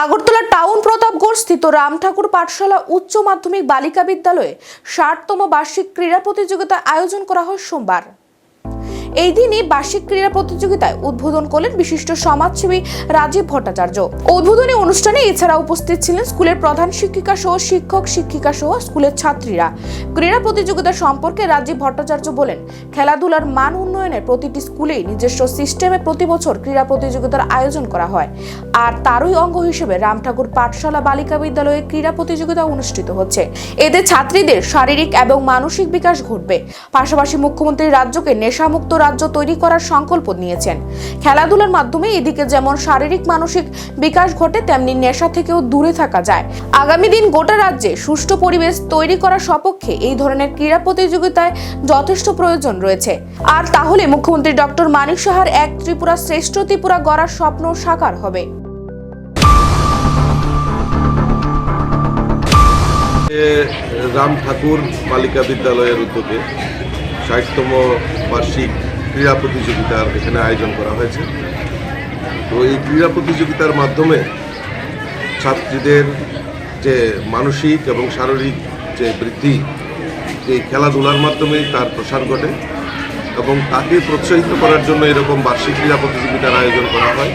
Agartala town Pratapgarh স্থিত রাম ঠাকুর পাঠশালা উচ্চ মাধ্যমিক বালিকা বিদ্যালয়ে ৬০তম বার্ষিক ক্রীড়া প্রতিযোগিতা আয়োজন করা হয় সোমবার। এই দিনই বার্ষিক ক্রীড়া প্রতিযোগিতায় উদ্বোধন করলেন বিশিষ্ট সমাজসেবী রাজীব ভট্টাচার্য। উদ্বোধনী অনুষ্ঠানে এছাড়া উপস্থিত ছিলেন স্কুলের প্রধান শিক্ষিকা সহ শিক্ষক শিক্ষিকা সহ স্কুলের ছাত্রীরা। ক্রীড়া প্রতিযোগিতা সম্পর্কে রাজীব ভট্টাচার্য বলেন, খেলাধুলার মান উন্নয়নের প্রতিটি স্কুলেই নিজস্ব সিস্টেমে প্রতি বছর ক্রীড়া প্রতিযোগিতার আয়োজন করা হয়, আর তারই অঙ্গ হিসেবে রাম ঠাকুর পাঠশালা বালিকা বিদ্যালয়ে ক্রীড়া প্রতিযোগিতা অনুষ্ঠিত হচ্ছে। এতে ছাত্রীদের শারীরিক এবং মানসিক বিকাশ ঘটবে। পাশাপাশি মুখ্যমন্ত্রী রাজ্যকে নেশামুক্ত রাজ্য তৈরি করার সংকল্প নিয়েছেন। খেলাধুলার মাধ্যমে এদিকে যেমন শারীরিক মানসিক বিকাশ ঘটে, তেমনি নেশা থেকেও দূরে থাকা যায়। আগামী দিন গোটা রাজ্যে সুষ্ঠু পরিবেশ তৈরি করার সপক্ষে এই ধরনের ক্রীড়া প্রতিযোগিতায় যথেষ্ট প্রয়োজন রয়েছে। আর তাহলে মুখ্যমন্ত্রী ডক্টর মানিক সাহার এক ত্রিপুরা শ্রেষ্ঠ ত্রিপুরা গড়ার স্বপ্ন সাকার হবে। রাম ঠাকুর বালিকা বিদ্যালয়ের উদ্যোগে ৬০তম বার্ষিক ক্রীড়া প্রতিযোগিতার এখানে আয়োজন করা হয়েছে। তো এই ক্রীড়া প্রতিযোগিতার মাধ্যমে ছাত্রীদের যে মানসিক এবং শারীরিক যে বৃদ্ধি, এই খেলাধুলার মাধ্যমেই তার প্রসার ঘটে এবং তাকে প্রোৎসাহিত করার জন্য এরকম বার্ষিক ক্রীড়া প্রতিযোগিতার আয়োজন করা হয়।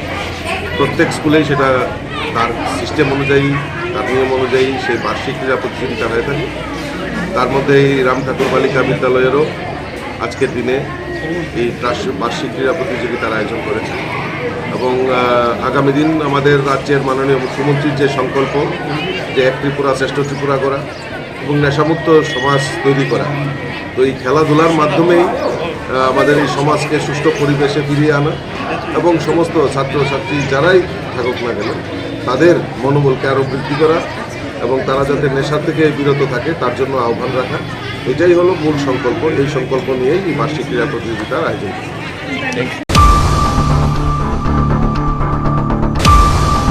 প্রত্যেক স্কুলেই সেটা তার সিস্টেম অনুযায়ী, তার নিয়ম অনুযায়ী সেই বার্ষিক ক্রীড়া প্রতিযোগিতা হয়ে থাকে। তার মধ্যে এই রাম ঠাকুর বালিকা বিদ্যালয়েরও আজকের দিনে এই বার্ষিক ক্রীড়া প্রতিযোগিতার আয়োজন করেছে এবং আগামী দিন আমাদের রাজ্যের মাননীয় মুখ্যমন্ত্রীর যে সংকল্প, যে এক ত্রিপুরা শ্রেষ্ঠ ত্রিপুরা করা এবং নেশামুক্ত সমাজ তৈরি করা, তো এই খেলাধুলার মাধ্যমেই আমাদের এই সমাজকে সুষ্ঠু পরিবেশে ফিরিয়ে আনা এবং সমস্ত ছাত্রছাত্রী যারাই থাকুক না কেন তাদের মনোবলকে আরও বৃদ্ধি করা এবং তারা যাতে নেশা থেকে বিরত থাকে তার জন্য আহ্বান রাখা, এটাই হলো মূল সংকল্প। এই সংকল্প নিয়েই এই বার্ষিক ক্রীড়া প্রতিযোগিতার আয়োজন।